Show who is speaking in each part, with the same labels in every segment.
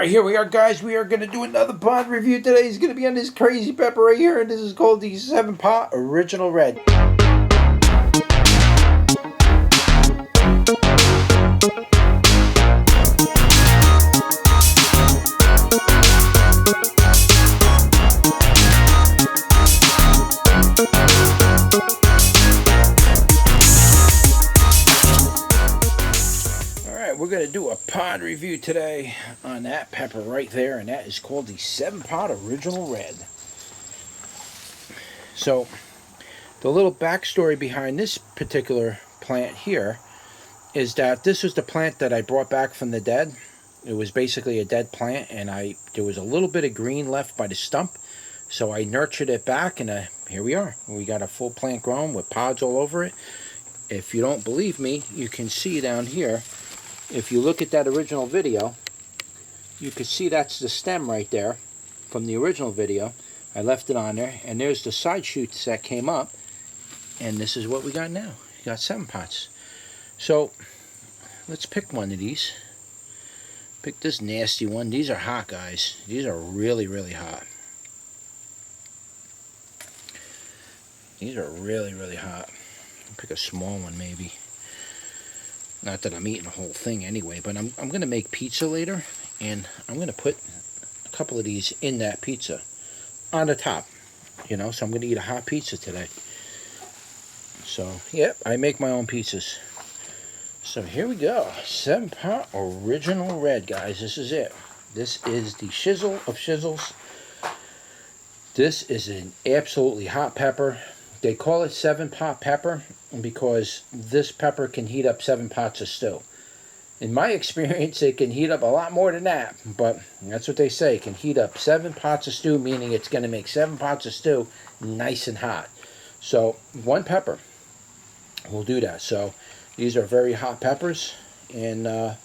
Speaker 1: Alright, here we are, guys. We are going to do another pod review today. It's going to be on this crazy pepper right here, and this is called the 7-Pot Original Red. We're going to do a pod review today on that pepper right there, and that is called the 7-Pot Original Red. So, the little backstory behind this particular plant here is that this was the plant that I brought back from the dead. It was basically a dead plant, and there was a little bit of green left by the stump, so I nurtured it back, and here we are. We got a full plant grown with pods all over it. If you don't believe me, you can see down here. If you look at that original video, you can see that's the stem right there from the original video. I left it on there, and there's the side shoots that came up, and this is what we got now. We got 7 pots. So let's pick one of these. Pick this nasty one. These are hot, guys. These are really, really hot. These are really, really hot. Pick a small one maybe. Not that I'm eating the whole thing anyway, but I'm going to make pizza later, and I'm going to put a couple of these in that pizza on the top, you know, so I'm going to eat a hot pizza today. So, yep, I make my own pizzas. So here we go, 7-Pot Original Red, guys. This is it. This is the shizzle of shizzles. This is an absolutely hot pepper. They call it 7-Pot pepper because this pepper can heat up 7 pots of stew. In my experience, it can heat up a lot more than that, but that's what they say. It can heat up 7 pots of stew, meaning it's going to make 7 pots of stew nice and hot. So, one pepper will do that. So, these are very hot peppers, and there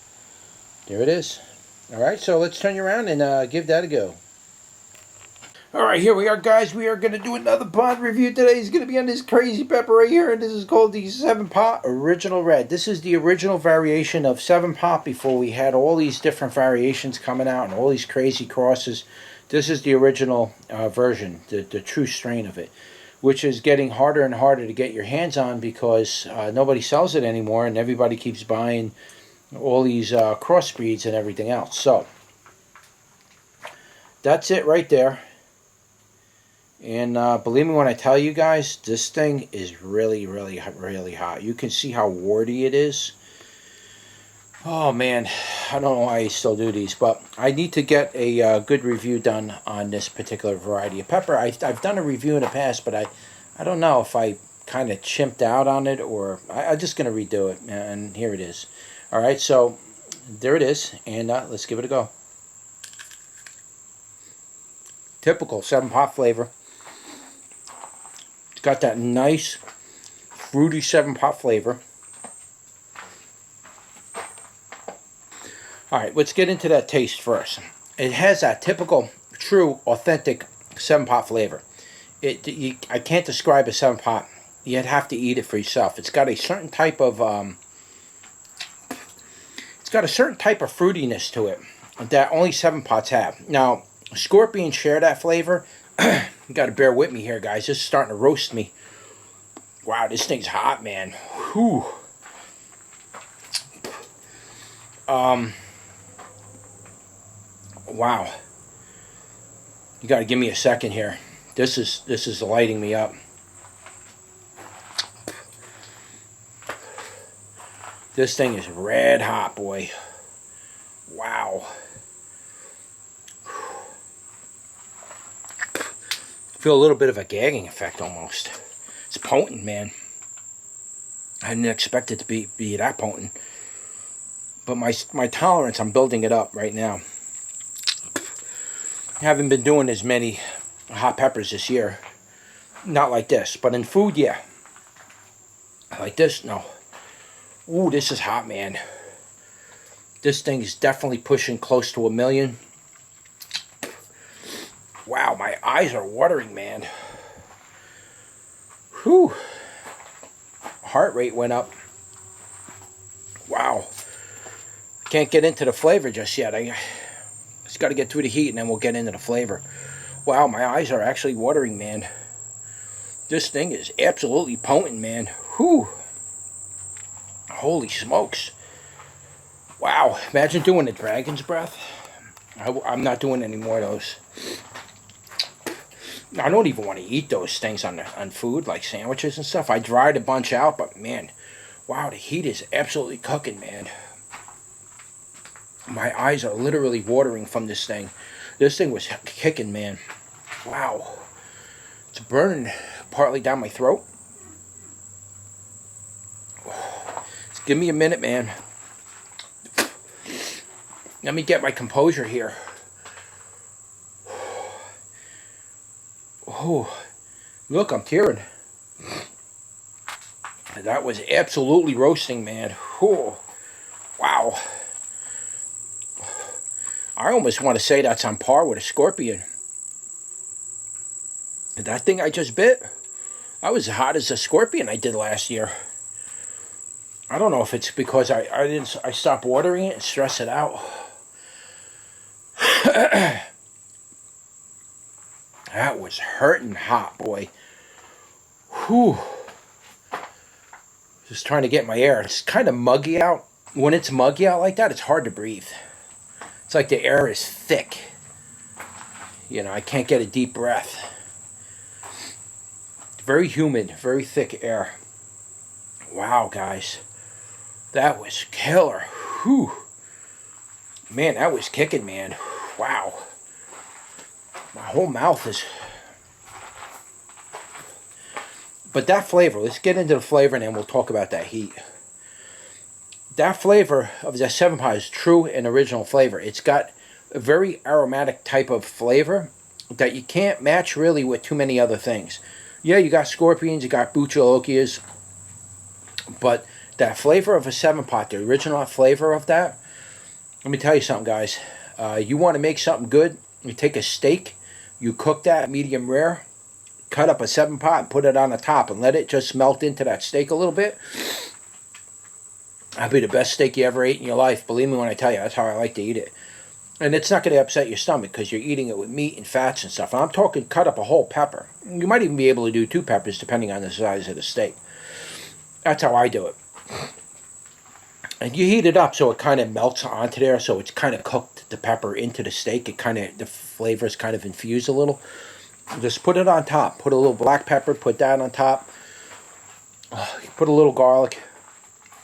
Speaker 1: it is. Alright, so let's turn you around and give that a go. Alright, here we are, guys. We are going to do another pod review today. It's going to be on this crazy pepper right here, and this is called the 7-Pot Original Red. This is the original variation of 7-Pot before we had all these different variations coming out and all these crazy crosses. This is the original version, the true strain of it, which is getting harder and harder to get your hands on because nobody sells it anymore, and everybody keeps buying all these crossbreeds and everything else. So, that's it right there. And believe me when I tell you guys, this thing is really, really, really hot. You can see how warty it is. Oh man, I don't know why I still do these, but I need to get a good review done on this particular variety of pepper. I've done a review in the past, but I don't know if I kind of chimped out on it or I'm just going to redo it. And here it is. All right, so there it is, and let's give it a go. Typical 7-Pot flavor. Got that nice fruity 7-Pot flavor. Alright, let's get into that taste first. It has that typical, true, authentic 7-Pot flavor. I can't describe a 7-Pot. You'd have to eat it for yourself. It's got a certain type of fruitiness to it that only 7-Pots have. Now, scorpions share that flavor. You got to bear with me here, guys. This is starting to roast me. Wow, this thing's hot, man. Whew. Wow. You got to give me a second here. This is lighting me up. This thing is red hot, boy. Wow. Feel a little bit of a gagging effect almost. It's potent, man. I didn't expect it to be that potent. But my tolerance, I'm building it up right now. I haven't been doing as many hot peppers this year. Not like this, but in food, yeah. Like this, no. Ooh, this is hot, man. This thing is definitely pushing close to 1 million. Wow, my eyes are watering, man. Whew. Heart rate went up. Wow. Can't get into the flavor just yet. Just got to get through the heat and then we'll get into the flavor. Wow, my eyes are actually watering, man. This thing is absolutely potent, man. Whew. Holy smokes. Wow, imagine doing a dragon's breath. I'm not doing any more of those. I don't even want to eat those things on food, like sandwiches and stuff. I dried a bunch out, but man, wow, the heat is absolutely cooking, man. My eyes are literally watering from this thing. This thing was kicking, man. Wow. It's burning partly down my throat. Just give me a minute, man. Let me get my composure here. Oh, look, I'm tearing. That was absolutely roasting, man. Oh, wow. I almost want to say that's on par with a scorpion. That thing I just bit, I was as hot as a scorpion I did last year. I don't know if it's because I stopped watering it and stress it out. That was hurting hot, boy. Whew. Just trying to get my air. It's kind of muggy out. When it's muggy out like that, it's hard to breathe. It's like the air is thick. You know, I can't get a deep breath. Very humid, very thick air. Wow, guys. That was killer. Whew. Man, that was kicking, man. Wow. My whole mouth is... But that flavor, let's get into the flavor and then we'll talk about that heat. That flavor of the 7-Pot is true and original flavor. It's got a very aromatic type of flavor that you can't match really with too many other things. Yeah, you got scorpions, you got bucholokias, but that flavor of a 7-Pot, the original flavor of that, let me tell you something, guys. You want to make something good, you take a steak, you cook that medium rare, cut up a 7-Pot and put it on the top and let it just melt into that steak a little bit. That'll be the best steak you ever ate in your life. Believe me when I tell you, that's how I like to eat it. And it's not going to upset your stomach because you're eating it with meat and fats and stuff. And I'm talking cut up a whole pepper. You might even be able to do 2 peppers depending on the size of the steak. That's how I do it. And you heat it up so it kind of melts onto there, so it's kind of cooked the pepper into the steak. It kind of, the flavors kind of infuse a little. Just put it on top. Put a little black pepper, put that on top. Put a little garlic,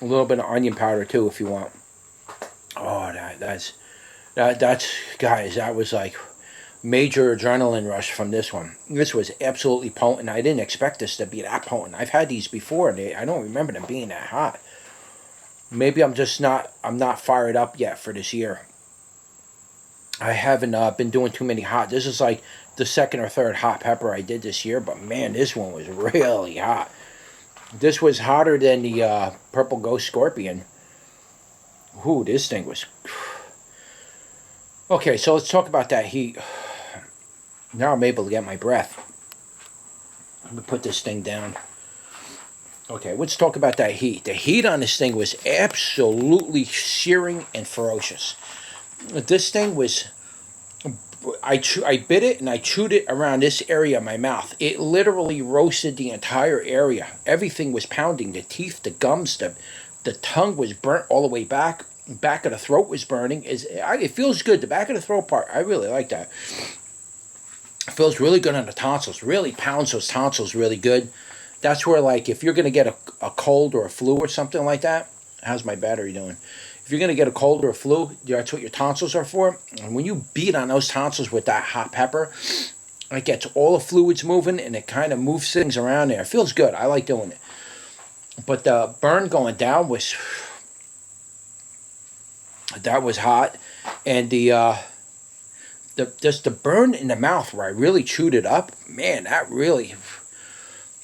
Speaker 1: a little bit of onion powder too if you want. Oh, that's guys, that was like major adrenaline rush from this one. This was absolutely potent. I didn't expect this to be that potent. I've had these before and I don't remember them being that hot. Maybe I'm not fired up yet for this year. I haven't been doing too many hot. This is like the 2nd or 3rd hot pepper I did this year, but man, this one was really hot. This was hotter than the Purple Ghost Scorpion. Ooh, this thing was... Okay, so let's talk about that heat. Now I'm able to get my breath. Let me put this thing down. Okay, let's talk about that heat. The heat on this thing was absolutely searing and ferocious. This thing was... I bit it and I chewed it around this area of my mouth. It literally roasted the entire area. Everything was pounding. The teeth, the gums, the tongue was burnt all the way back. Back of the throat was burning. It feels good. The back of the throat part, I really like that. It feels really good on the tonsils. Really pounds those tonsils really good. That's where, like, if you're going to get a cold or a flu or something like that, how's my battery doing? If you're going to get a cold or a flu, that's what your tonsils are for. And when you beat on those tonsils with that hot pepper, it gets all the fluids moving and it kind of moves things around there. It feels good. I like doing it. But the burn going down was... That was hot. And just the burn in the mouth where I really chewed it up, man, that really...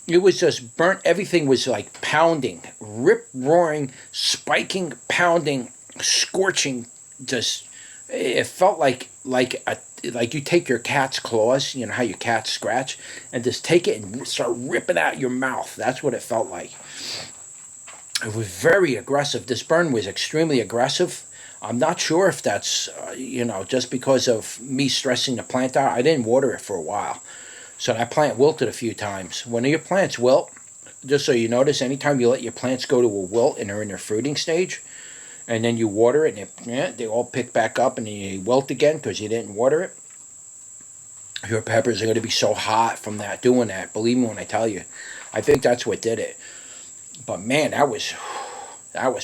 Speaker 1: It was just burnt. Everything was like pounding, rip-roaring, spiking, pounding, scorching. Just, it felt like you take your cat's claws, you know how your cats scratch, and just take it and start ripping out your mouth. That's what it felt like. It was very aggressive. This burn was extremely aggressive. I'm not sure if that's, you know, just because of me stressing the plant out. I didn't water it for a while. So that plant wilted a few times. When your plants wilt, just so you notice, anytime you let your plants go to a wilt and they're in their fruiting stage, and then you water it, and they all pick back up and they wilt again because you didn't water it, your peppers are going to be so hot from that, doing that. Believe me when I tell you. I think that's what did it. But man, that was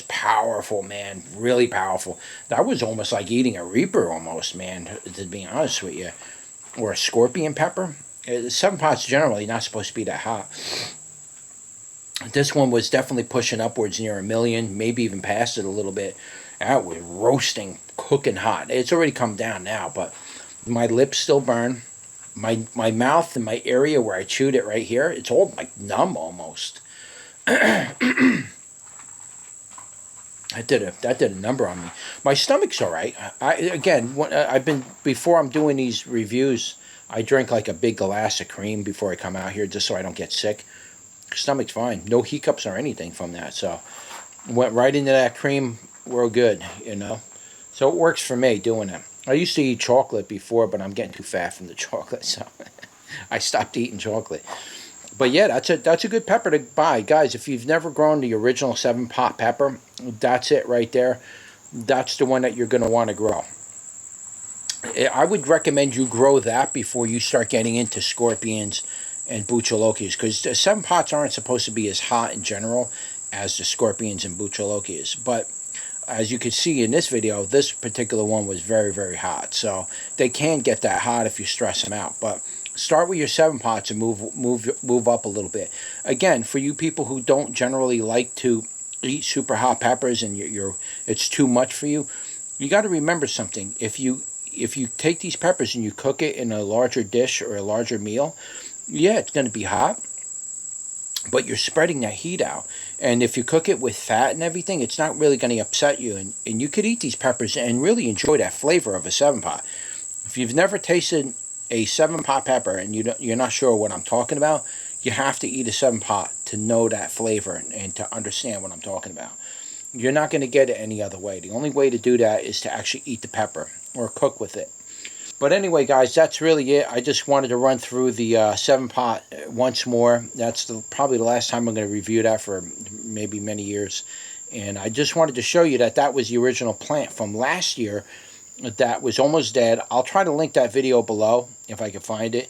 Speaker 1: powerful, man. Really powerful. That was almost like eating a reaper almost, man, to be honest with you. Or a scorpion pepper. 7 pots generally not supposed to be that hot. This one was definitely pushing upwards near 1 million, maybe even past it a little bit. That was roasting, cooking hot. It's already come down now, but my lips still burn. My mouth and my area where I chewed it right here, it's all like numb almost. That did a number on me. My stomach's all right. Before I'm doing these reviews, I drink like a big glass of cream before I come out here just so I don't get sick. Stomach's fine. No hiccups or anything from that. So went right into that cream. We're good, you know. So it works for me doing it. I used to eat chocolate before, but I'm getting too fat from the chocolate, so I stopped eating chocolate. But yeah, that's a good pepper to buy. Guys, if you've never grown the original 7-pot pepper, that's it right there. That's the one that you're going to want to grow. I would recommend you grow that before you start getting into scorpions and buchalocas, because the 7-pots aren't supposed to be as hot in general as the scorpions and buchalocas. But as you can see in this video, this particular one was very, very hot. So they can get that hot if you stress them out. But start with your 7-pots and move up a little bit. Again, for you people who don't generally like to eat super hot peppers and it's too much for you, you got to remember something. If you take these peppers and you cook it in a larger dish or a larger meal, yeah, it's going to be hot, but you're spreading that heat out. And if you cook it with fat and everything, it's not really going to upset you. And you could eat these peppers and really enjoy that flavor of a 7-pot. If you've never tasted a 7-pot pepper and you're not sure what I'm talking about, you have to eat a 7-pot to know that flavor and to understand what I'm talking about. You're not going to get it any other way. The only way to do that is to actually eat the pepper or cook with it. But anyway, guys, that's really it. I just wanted to run through the 7-pot once more. That's probably the last time I'm going to review that for maybe many years. And I just wanted to show you that was the original plant from last year that was almost dead. I'll try to link that video below if I can find it.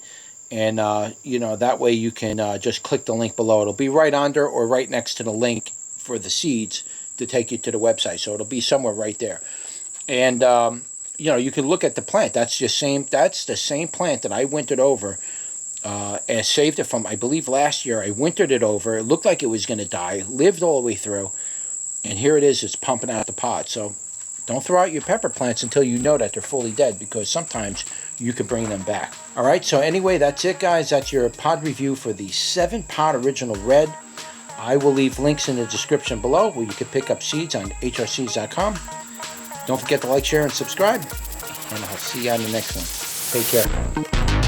Speaker 1: And, you know, that way you can just click the link below. It'll be right under or right next to the link for the seeds to take you to the website. So it'll be somewhere right there. And you know, you can look at the plant. That's the same plant that I wintered over and saved it from, I believe, last year. I wintered it over. It looked like it was going to die. Lived all the way through. And here it is. It's pumping out the pod. So don't throw out your pepper plants until you know that they're fully dead, because sometimes you can bring them back. All right. So anyway, that's it, guys. That's your pod review for the 7-pot original red. I will leave links in the description below where you can pick up seeds on hrseeds.com. Don't forget to like, share, and subscribe. And I'll see you on the next one. Take care.